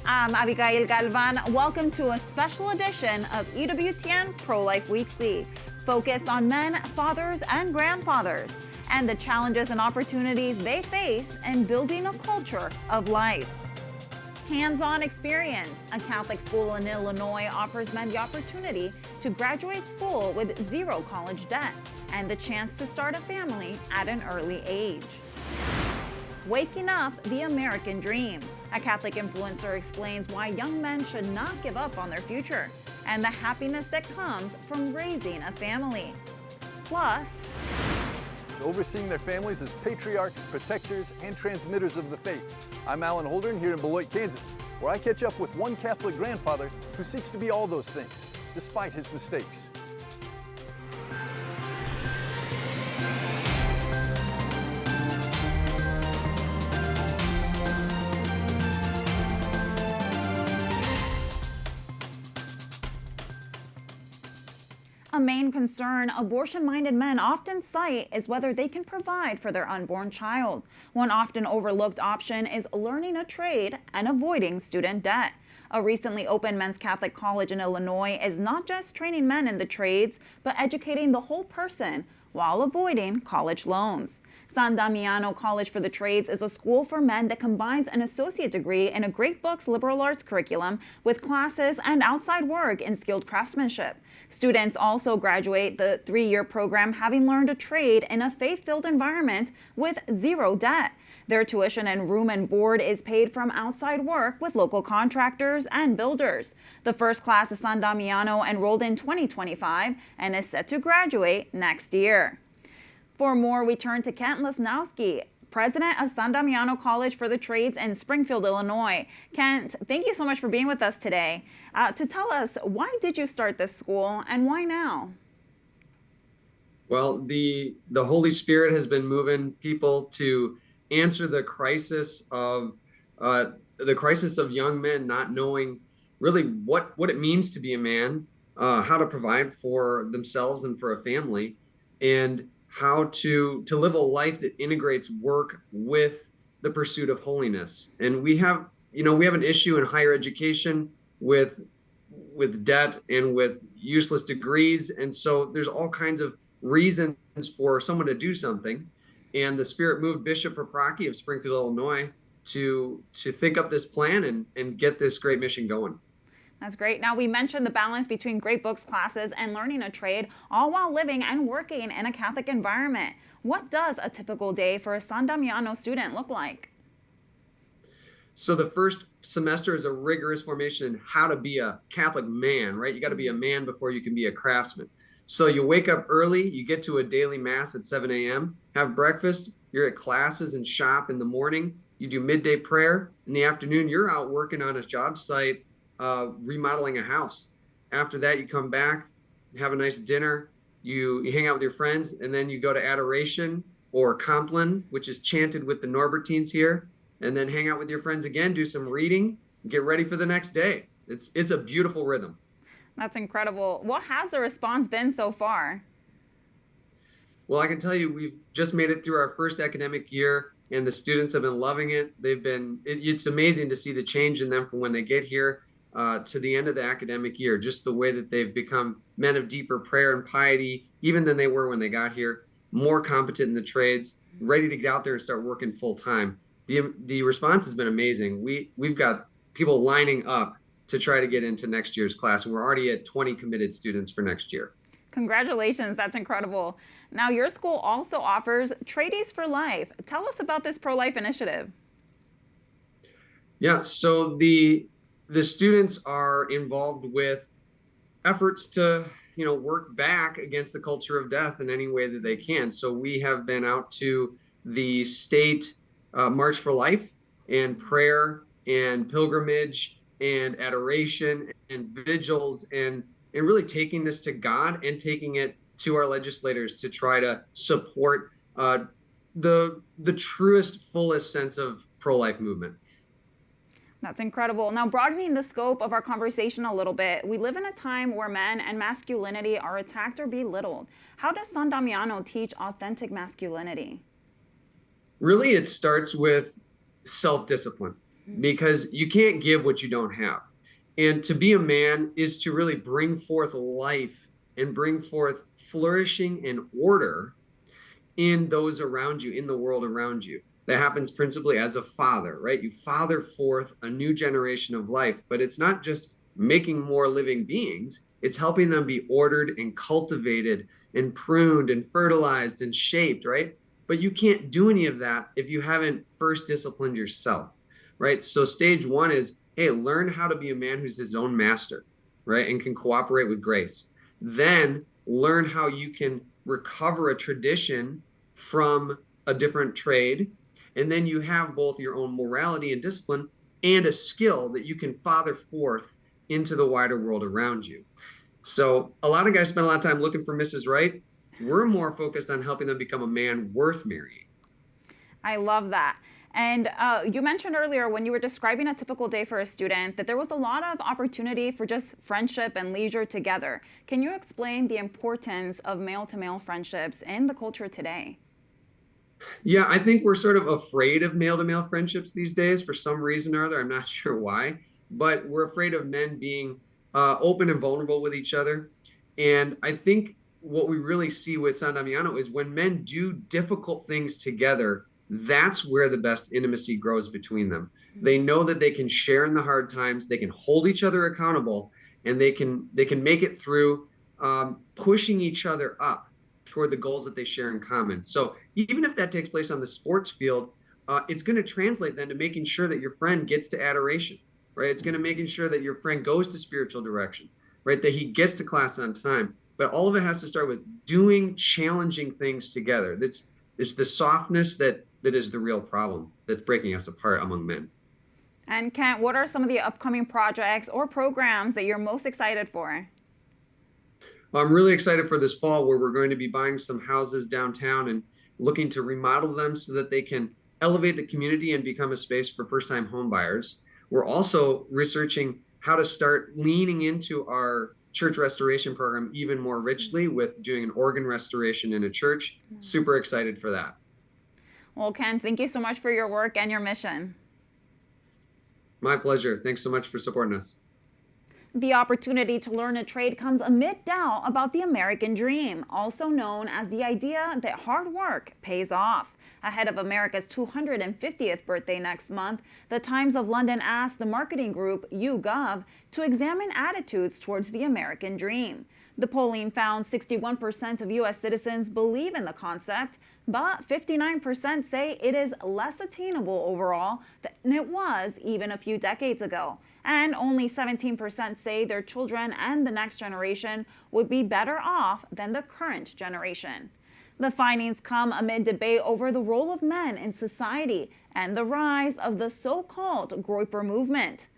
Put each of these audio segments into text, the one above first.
I'm Abigail Galvan. Welcome to a special edition of EWTN Pro-Life Weekly, focused on men, fathers, and grandfathers, and the challenges and opportunities they face in building a culture of life. Hands-on experience. A Catholic school in Illinois offers men the opportunity to graduate school with zero college debt and the chance to start a family at an early age. Waking up the American dream. A Catholic influencer explains why young men should not give up on their future and the happiness that comes from raising a family. Plus, overseeing their families as patriarchs, protectors, and transmitters of the faith. I'm Alan Holdren here in Beloit, Kansas, where I catch up with one Catholic grandfather who seeks to be all those things, despite his mistakes. a main concern abortion-minded men often cite is whether they can provide for their unborn child. One often overlooked option is learning a trade and avoiding student debt. A recently opened men's Catholic college in Illinois is not just training men in the trades, but educating the whole person while avoiding college loans. Damiano College for the Trades is a school for men that combines an associate degree in a Great Books liberal arts curriculum with classes and outside work in skilled craftsmanship. Students also graduate the 3-year program having learned a trade in a faith-filled environment with zero debt. Their tuition and room and board is paid from outside work with local contractors and builders. The first class of San Damiano enrolled in 2025 and is set to graduate next year. For more, we turn to Kent Lasnoski, president of San Damiano College for the Trades in Springfield, Illinois. Kent, thank you so much for being with us today. To tell us, why did you start this school and why now? Well, the Holy Spirit has been moving people to answer the crisis of young men not knowing really what it means to be a man, how to provide for themselves and for a family, and how to live a life that integrates work with the pursuit of holiness. And we have an issue in higher education with debt and with useless degrees. And so there's all kinds of reasons for someone to do something. And the Spirit moved Bishop Paprocki of Springfield, Illinois to think up this plan and get this great mission going. That's great. Now, we mentioned the balance between Great Books classes and learning a trade, all while living and working in a Catholic environment. What does a typical day for a San Damiano student look like? So the first semester is a rigorous formation in how to be a Catholic man, right? You got to be a man before you can be a craftsman. So you wake up early, you get to a daily mass at 7 a.m., have breakfast, you're at classes and shop in the morning, you do midday prayer. In the afternoon, you're out working on a job site, remodeling a house. After that, you come back, have a nice dinner, you hang out with your friends, and then you go to adoration or Compline, which is chanted with the Norbertines here, and then hang out with your friends again, do some reading, get ready for the next day. It's a beautiful rhythm. That's incredible. What has the response been so far? Well, I can tell you we've just made it through our first academic year, and the students have been loving it. It's amazing to see the change in them from when they get here to the end of the academic year, just the way that they've become men of deeper prayer and piety, even than they were when they got here, more competent in the trades, ready to get out there and start working full time. The response has been amazing. We've got people lining up to try to get into next year's class, and we're already at 20 committed students for next year. Congratulations, that's incredible. Now, your school also offers Tradies for Life. Tell us about this pro-life initiative. Yeah, so the students are involved with efforts to, work back against the culture of death in any way that they can. So we have been out to the state March for Life and prayer and pilgrimage and adoration and vigils and really taking this to God and taking it to our legislators to try to support the truest, fullest sense of pro-life movement. That's incredible. Now, broadening the scope of our conversation a little bit, we live in a time where men and masculinity are attacked or belittled. How does San Damiano teach authentic masculinity? Really, it starts with self-discipline. because you can't give what you don't have. And to be a man is to really bring forth life and bring forth flourishing and order in those around you, in the world around you. That happens principally as a father, right? You father forth a new generation of life, but it's not just making more living beings, it's helping them be ordered and cultivated and pruned and fertilized and shaped, right? But you can't do any of that if you haven't first disciplined yourself, right? So stage one is, hey, learn how to be a man who's his own master, right? And can cooperate with grace. Then learn how you can recover a tradition from a different trade. And then you have both your own morality and discipline and a skill that you can father forth into the wider world around you. So a lot of guys spend a lot of time looking for Mrs. Right. We're more focused on helping them become a man worth marrying. I love that. And you mentioned earlier when you were describing a typical day for a student that there was a lot of opportunity for just friendship and leisure together. Can you explain the importance of male-to-male friendships in the culture today? Yeah, I think we're sort of afraid of male-to-male friendships these days for some reason or other. I'm not sure why, but we're afraid of men being open and vulnerable with each other. And I think what we really see with San Damiano is when men do difficult things together, that's where the best intimacy grows between them. They know that they can share in the hard times, they can hold each other accountable, and they can make it through pushing each other up toward the goals that they share in common. So even if that takes place on the sports field, it's going to translate then to making sure that your friend gets to adoration, right? It's going to making sure that your friend goes to spiritual direction, right? That he gets to class on time. But all of it has to start with doing challenging things together. It's the softness that is the real problem that's breaking us apart among men. And Kent, what are some of the upcoming projects or programs that you're most excited for? Well, I'm really excited for this fall where we're going to be buying some houses downtown and looking to remodel them so that they can elevate the community and become a space for first-time home buyers. We're also researching how to start leaning into our church restoration program even more richly with doing an organ restoration in a church. Super excited for that. Well, Ken, thank you so much for your work and your mission. My pleasure. Thanks so much for supporting us. The opportunity to learn a trade comes amid doubt about the American dream, also known as the idea that hard work pays off. Ahead of America's 250th birthday next month, the Times of London asked the marketing group YouGov to examine attitudes towards the American dream. The polling found 61% of U.S. citizens believe in the concept, but 59% say it is less attainable overall than it was even a few decades ago. And only 17% say their children and the next generation would be better off than the current generation. The findings come amid debate over the role of men in society and the rise of the so-called Groyper movement.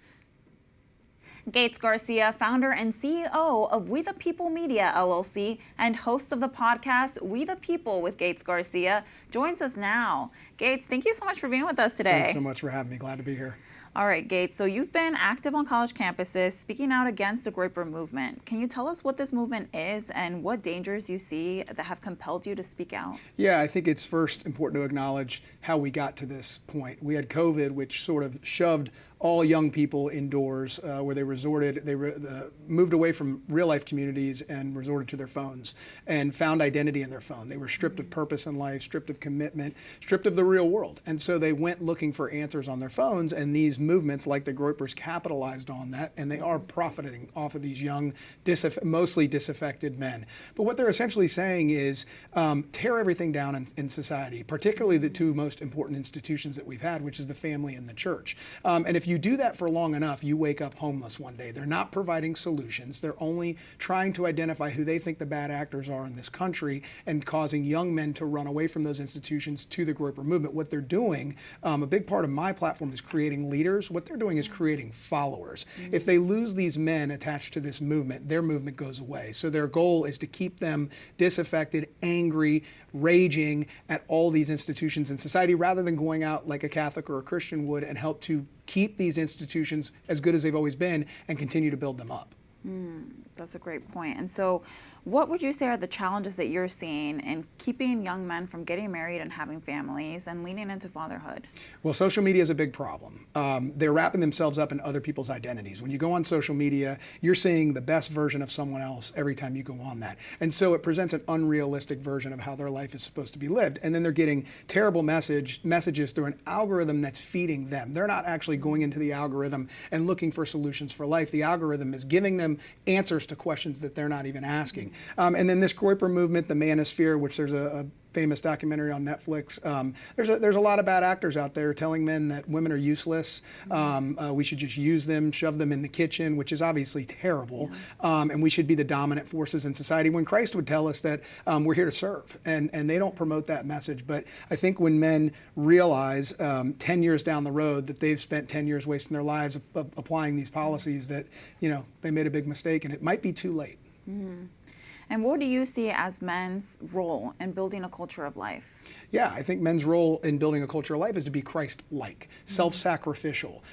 Gates Garcia, founder and CEO of We the People Media, LLC, and host of the podcast We the People with Gates Garcia, joins us now. Gates, thank you so much for being with us today. Thanks so much for having me. Glad to be here. All right, Gates, so you've been active on college campuses speaking out against the Groyper movement. Can you tell us what this movement is and what dangers you see that have compelled you to speak out? Yeah, I think it's first important to acknowledge how we got to this point. We had COVID, which sort of shoved all young people indoors, where they moved away from real life communities and resorted to their phones and found identity in their phone. They were stripped of purpose in life, stripped of commitment, stripped of the real world. And so they went looking for answers on their phones, and these movements like the Groypers capitalized on that, and they are profiting off of these young, mostly disaffected men. But what they're essentially saying is tear everything down in society, particularly the two most important institutions that we've had, which is the family and the church. And if you do that for long enough, you wake up homeless one day. They're not providing solutions. They're only trying to identify who they think the bad actors are in this country and causing young men to run away from those institutions to the Groyper movement. What they're doing, a big part of my platform is creating leaders. What they're doing is creating followers. If they lose these men attached to this movement, their movement goes away. So their goal is to keep them disaffected, angry, raging at all these institutions in society, rather than going out like a Catholic or a Christian would and help to keep these institutions as good as they've always been and continue to build them up. That's a great point. And so What would you say are the challenges that you're seeing in keeping young men from getting married and having families and leaning into fatherhood? Well, social media is a big problem. They're wrapping themselves up in other people's identities. When you go on social media, you're seeing the best version of someone else every time you go on that. And so it presents an unrealistic version of how their life is supposed to be lived. And then they're getting terrible messages through an algorithm that's feeding them. They're not actually going into the algorithm and looking for solutions for life. The algorithm is giving them answers to questions that they're not even asking. And then this Kuiper movement, the Manosphere, which there's a famous documentary on Netflix. There's a lot of bad actors out there telling men that women are useless. We should just use them, shove them in the kitchen, which is obviously terrible. And we should be the dominant forces in society, when Christ would tell us that we're here to serve. And they don't promote that message. But I think when men realize 10 years down the road that they've spent 10 years wasting their lives applying these policies, that they made a big mistake, and it might be too late. Mm-hmm. And what do you see as men's role in building a culture of life? Yeah, I think men's role in building a culture of life is to be Christ-like, self-sacrificial.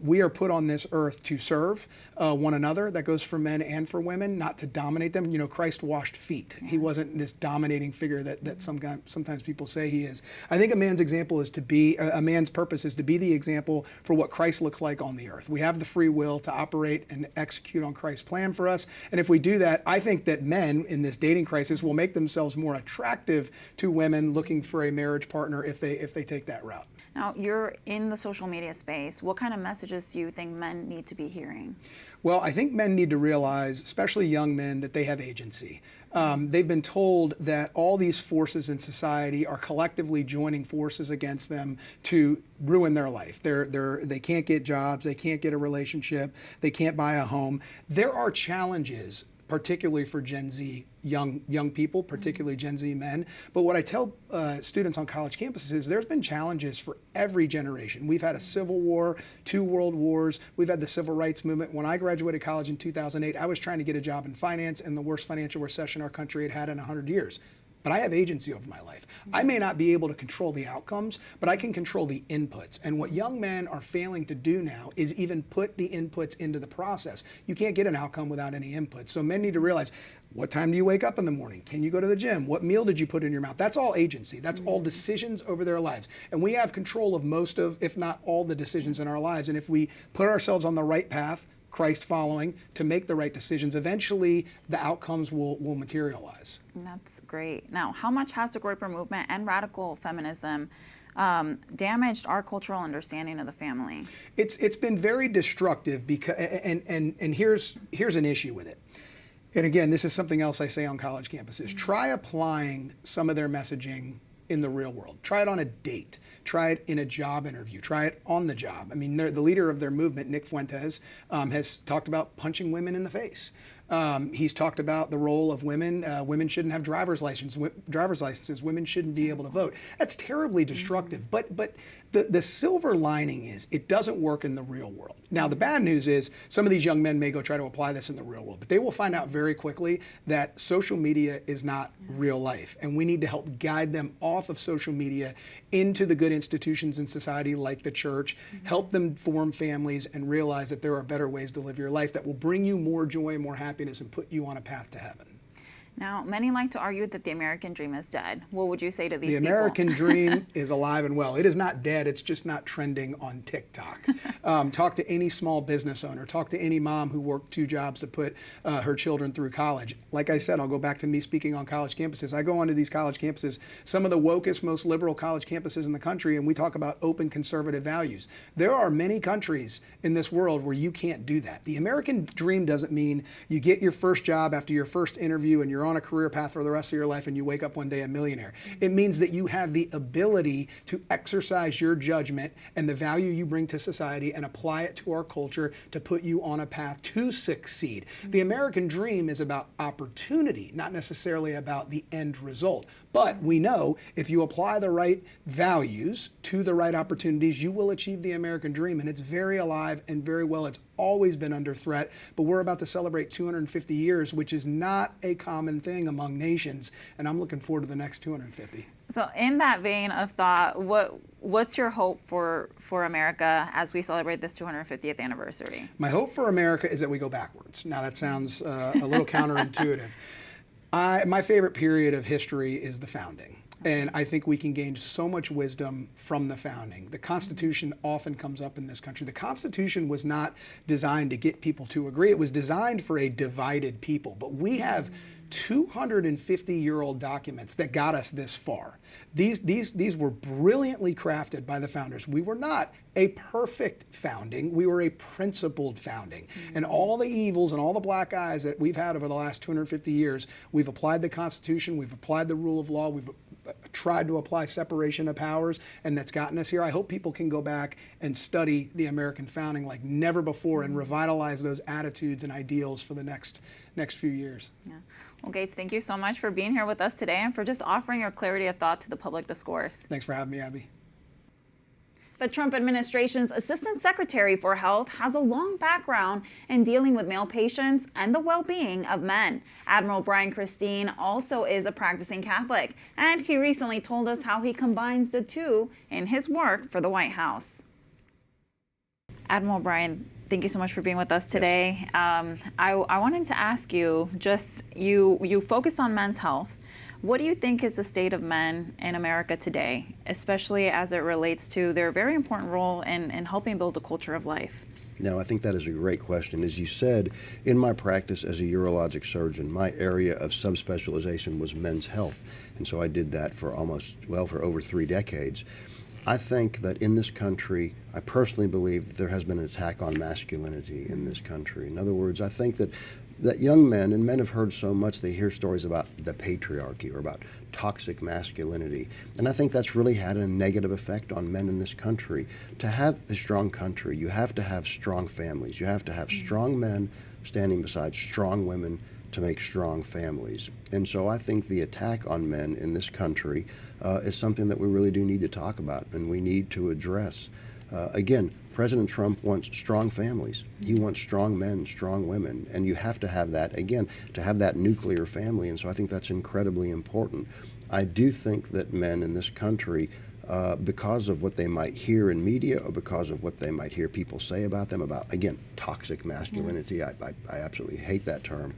We are put on this earth to serve one another. That goes for men and for women, not to dominate them. Christ washed feet. He wasn't this dominating figure that sometimes people say he is. I think a man's example is to be, a man's purpose is to be the example for what Christ looks like on the earth. We have the free will to operate and execute on Christ's plan for us. And if we do that, I think that men in this dating crisis will make themselves more attractive to women looking for a marriage partner if they take that route. Now, you're in the social media space. What kind of messages do you think men need to be hearing? Well, I think men need to realize, especially young men, that they have agency. They've been told that all these forces in society are collectively joining forces against them to ruin their life. They can't get jobs, they can't get a relationship, they can't buy a home. There are challenges, particularly for Gen Z young people, particularly Gen Z men. But what I tell students on college campuses is there's been challenges for every generation. We've had a civil war, 2 world wars, we've had the civil rights movement. When I graduated college in 2008, I was trying to get a job in finance in the worst financial recession our country had had in 100 years. But I have agency over my life. I may not be able to control the outcomes, but I can control the inputs. And what young men are failing to do now is even put the inputs into the process. You can't get an outcome without any input. So men need to realize, what time do you wake up in the morning? Can you go to the gym? What meal did you put in your mouth? That's all agency. That's all decisions over their lives. And we have control of most of, if not all, the decisions in our lives. And if we put ourselves on the right path, Christ following, to make the right decisions, eventually the outcomes will materialize. That's great. Now, how much has the Kuiper movement and radical feminism damaged our cultural understanding of the family? It's been very destructive because, and here's an issue with it. And again, this is something else I say on college campuses. Try applying some of their messaging in the real world. Try it on a date. Try it in a job interview. Try it on the job. I mean, the leader of their movement, Nick Fuentes, has talked about punching women in the face. He's talked about the role of women. Women shouldn't have driver's licenses. Women shouldn't be able to vote. That's terribly destructive. But the silver lining is it doesn't work in the real world. Now, the bad news is some of these young men may go try to apply this in the real world, but they will find out very quickly that social media is not real life. And we need to help guide them off of social media into the good institutions in society like the church, help them form families and realize that there are better ways to live your life that will bring you more joy, more happiness, and put you on a path to heaven. Now, many like to argue that the American dream is dead. What would you say to these people? The American dream is alive and well. It is not dead. It's just not trending on TikTok. Talk to any small business owner. Talk to any mom who worked 2 jobs to put her children through college. Like I said, I'll go back to me speaking on college campuses. I go onto these college campuses, some of the wokest, most liberal college campuses in the country, and we talk about open conservative values. There are many countries in this world where you can't do that. The American dream doesn't mean you get your first job after your first interview and you're on a career path for the rest of your life and you wake up one day a millionaire. It means that you have the ability to exercise your judgment and the value you bring to society and apply it to our culture to put you on a path to succeed. The American dream is about opportunity, not necessarily about the end result. But we know if you apply the right values to the right opportunities, you will achieve the American dream. And it's very alive and very well. It's always been under threat. But we're about to celebrate 250 years, which is not a common thing among nations. And I'm looking forward to the next 250. So in that vein of thought, what's your hope for America as we celebrate this 250th anniversary? My hope for America is that we go backwards. Now that sounds a little counterintuitive. My favorite period of history is the founding. And I think we can gain so much wisdom from the founding. The Constitution often comes up in this country. The Constitution was not designed to get people to agree. It was designed for a divided people. But we have 250-year-old documents that got us this far. These were brilliantly crafted by the founders. We were not a perfect founding. We were a principled founding. And all the evils and all the black eyes that we've had over the last 250 years, we've applied the Constitution, we've applied the rule of law, we've tried to apply separation of powers, and that's gotten us here. I hope people can go back and study the American founding like never before and revitalize those attitudes and ideals for the next few years. Yeah. Well, Gates, thank you so much for being here with us today and for just offering your clarity of thought to the public discourse. Thanks for having me, Abby. The Trump administration's Assistant Secretary for Health has a long background in dealing with male patients and the well-being of men. Admiral Brian Christine also is a practicing Catholic, and he recently told us how he combines the two in his work for the White House. Admiral Brian, thank you so much for being with us today. Yes. I wanted to ask you, you focus on men's health. What do you think is the state of men in America today, especially as it relates to their very important role in helping build a culture of life? No, I think that is a great question. As you said, in my practice as a urologic surgeon, my area of subspecialization was men's health. And so I did that for for over 3 decades. I think that in this country, I personally believe that there has been an attack on masculinity in this country. In other words, I think that young men, and men have heard so much, they hear stories about the patriarchy or about toxic masculinity. And I think that's really had a negative effect on men in this country. To have a strong country, you have to have strong families. You have to have strong men standing beside strong women to make strong families. And so I think the attack on men in this country is something that we really do need to talk about and we need to address. Again, President Trump wants strong families. He wants strong men, strong women, and you have to have that, again, to have that nuclear family, and so I think that's incredibly important. I do think that men in this country, because of what they might hear in media or because of what they might hear people say about them, about, again, toxic masculinity, yes. I absolutely hate that term,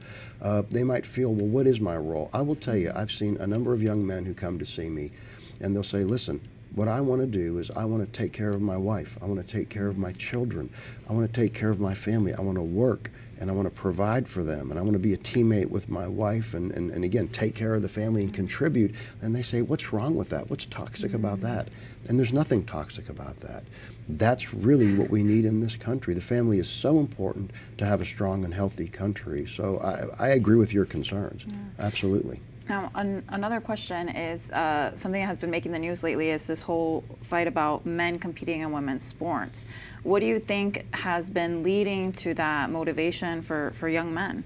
they might feel, well, what is my role? I will tell you, I've seen a number of young men who come to see me, and they'll say, listen, what I want to do is I want to take care of my wife. I want to take care of my children. I want to take care of my family. I want to work and I want to provide for them. And I want to be a teammate with my wife and again, take care of the family and contribute. And they say, what's wrong with that? What's toxic about that? And there's nothing toxic about that. That's really what we need in this country. The family is so important to have a strong and healthy country. So I agree with your concerns. Yeah. Absolutely. Now, another question is something that has been making the news lately is this whole fight about men competing in women's sports. What do you think has been leading to that motivation for young men?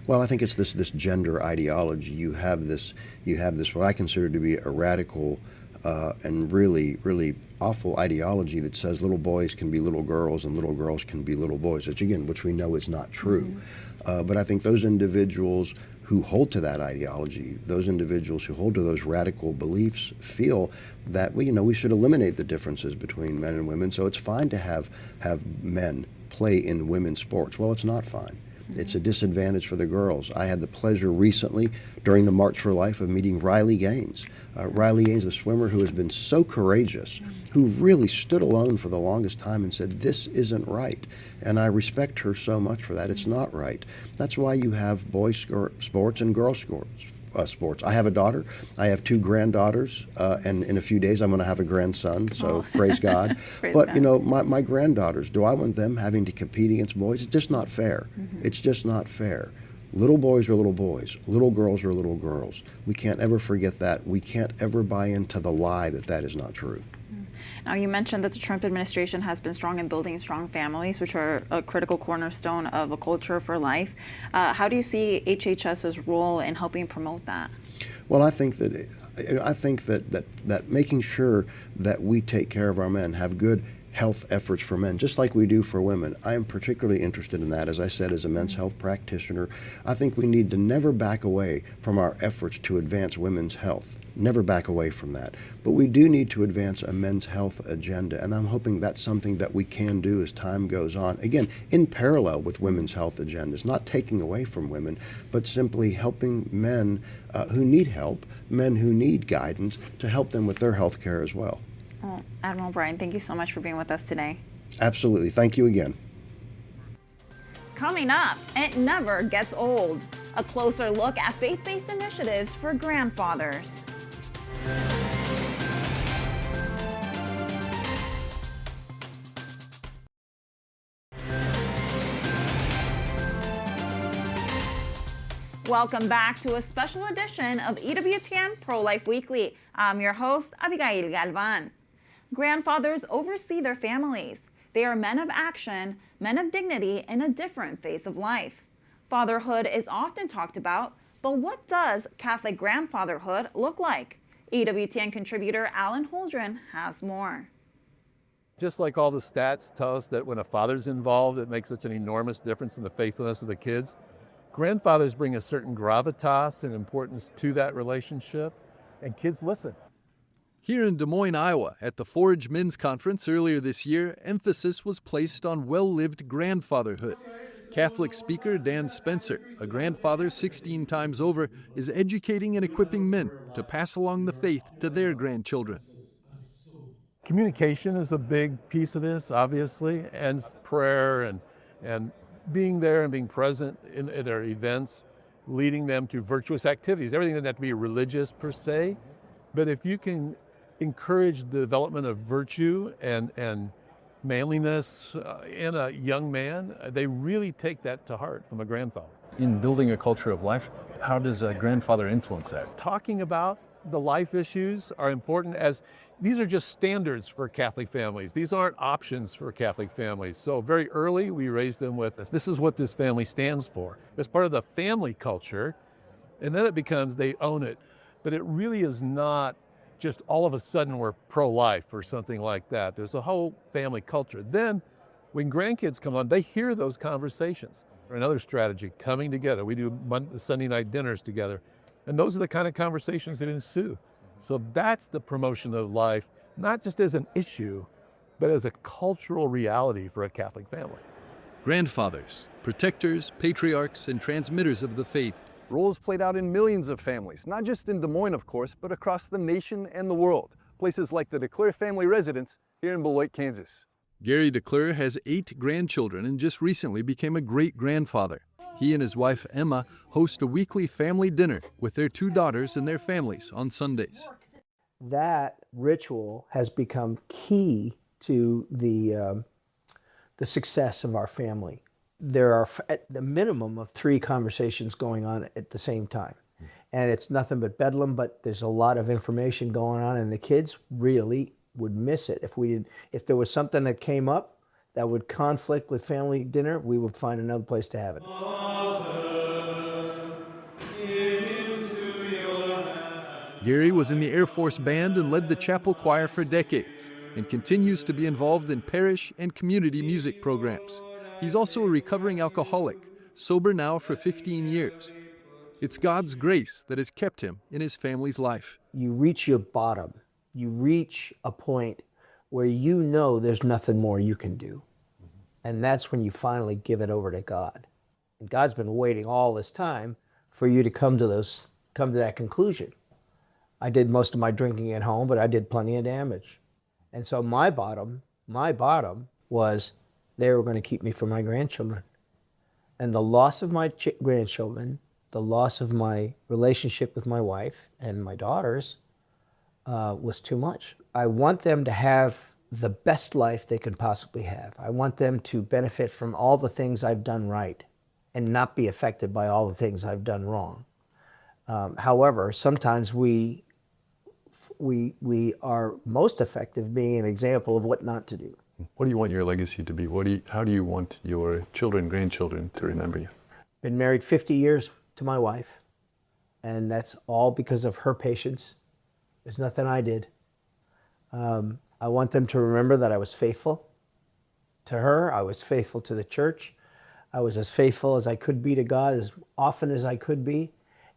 Well, I think it's this gender ideology. You have this what I consider to be a radical and really, really awful ideology that says little boys can be little girls and little girls can be little boys, which we know is not true. But I think those individuals who hold to that ideology, those individuals who hold to those radical beliefs feel that we should eliminate the differences between men and women. So it's fine to have men play in women's sports. Well, it's not fine. It's a disadvantage for the girls. I had the pleasure recently during the March for Life of meeting Riley Gaines. Riley Gaines, the swimmer who has been so courageous, who really stood alone for the longest time and said, this isn't right. And I respect her so much for that. It's not right. That's why you have boys sports and girls sports. I have a daughter. I have 2 granddaughters, and in a few days I'm going to have a grandson, so praise God. Praise but, God. My granddaughters, do I want them having to compete against boys? It's just not fair. It's just not fair. Little boys are little boys. Little girls are little girls. We can't ever forget that. We can't ever buy into the lie that is not true. Now, you mentioned that the Trump administration has been strong in building strong families, which are a critical cornerstone of a culture for life. How do you see HHS's role in helping promote that? Well, I think that making sure that we take care of our men, have good, health efforts for men, just like we do for women. I am particularly interested in that. As I said, as a men's health practitioner, I think we need to never back away from our efforts to advance women's health. Never back away from that. But we do need to advance a men's health agenda, and I'm hoping that's something that we can do as time goes on. Again, in parallel with women's health agendas, not taking away from women, but simply helping men who need help, men who need guidance, to help them with their health care as well. Oh, Admiral Brian, thank you so much for being with us today. Absolutely. Thank you again. Coming up, it never gets old. A closer look at faith-based initiatives for grandfathers. Welcome back to a special edition of EWTN Pro-Life Weekly. I'm your host, Abigail Galvan. Grandfathers oversee their families. They are men of action, men of dignity in a different phase of life. Fatherhood is often talked about, but what does Catholic grandfatherhood look like? EWTN contributor Alan Holdren has more. Just like all the stats tell us that when a father's involved, it makes such an enormous difference in the faithfulness of the kids. Grandfathers bring a certain gravitas and importance to that relationship, and kids listen. Here in Des Moines, Iowa, at the Forge Men's Conference earlier this year, emphasis was placed on well-lived grandfatherhood. Catholic speaker Dan Spencer, a grandfather 16 times over, is educating and equipping men to pass along the faith to their grandchildren. Communication is a big piece of this, obviously, and prayer and being there and being present at our events, leading them to virtuous activities. Everything doesn't have to be religious per se, but if you can encourage the development of virtue and manliness in a young man, they really take that to heart from a grandfather. In building a culture of life, how does a grandfather influence that? Talking about the life issues are important, as these are just standards for Catholic families. These aren't options for Catholic families. So very early, we raised them with this is what this family stands for. It's part of the family culture, and then it becomes they own it. But it really is not just all of a sudden we're pro-life or something like that. There's a whole family culture. Then when grandkids come on, they hear those conversations. Another strategy, coming together. We do Sunday night dinners together. And those are the kind of conversations that ensue. So that's the promotion of life, not just as an issue, but as a cultural reality for a Catholic family. Grandfathers, protectors, patriarchs, and transmitters of the faith. Roles played out in millions of families, not just in Des Moines, of course, but across the nation and the world. Places like the DeClaire family residence here in Beloit, Kansas. Gary DeClaire has 8 grandchildren and just recently became a great-grandfather. He and his wife, Emma, host a weekly family dinner with their 2 daughters and their families on Sundays. That ritual has become key to the success of our family. There are at the minimum of 3 conversations going on at the same time. And it's nothing but bedlam, but there's a lot of information going on, and the kids really would miss it. If there was something that came up that would conflict with family dinner, we would find another place to have it. Gary was in the Air Force Band and led the chapel choir for decades, and continues to be involved in parish and community music programs. He's also a recovering alcoholic, sober now for 15 years. It's God's grace that has kept him in his family's life. You reach your bottom. You reach a point where you know there's nothing more you can do. And that's when you finally give it over to God. And God's been waiting all this time for you to come to that conclusion. I did most of my drinking at home, but I did plenty of damage. And so my bottom was they were going to keep me from my grandchildren. And the loss of my grandchildren, the loss of my relationship with my wife and my daughters was too much. I want them to have the best life they can possibly have. I want them to benefit from all the things I've done right and not be affected by all the things I've done wrong. However, sometimes we are most effective being an example of what not to do. What do you want your legacy to be? How do you want your children, grandchildren to remember you? Been married 50 years to my wife, and that's all because of her patience. There's nothing I did. I want them to remember that I was faithful to her. I was faithful to the church. I was as faithful as I could be to God as often as I could be,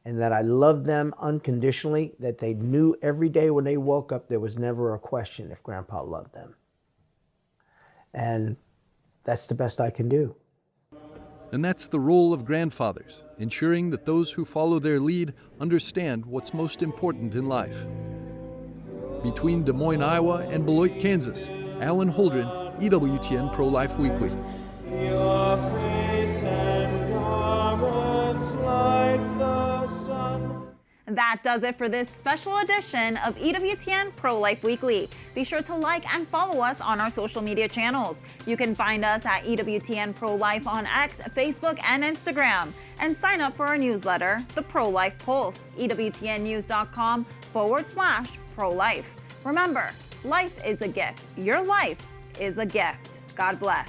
and that I loved them unconditionally, that they knew every day when they woke up there was never a question if Grandpa loved them. And that's the best I can do. And that's the role of grandfathers, ensuring that those who follow their lead understand what's most important in life. Between Des Moines, Iowa and Beloit, Kansas, Alan Holdren, EWTN Pro-Life Weekly. That does it for this special edition of EWTN Pro-Life Weekly. Be sure to like and follow us on our social media channels. You can find us at EWTN Pro-Life on X, Facebook, and Instagram. And sign up for our newsletter, The Pro-Life Pulse, EWTNnews.com/pro-life. Remember, life is a gift. Your life is a gift. God bless.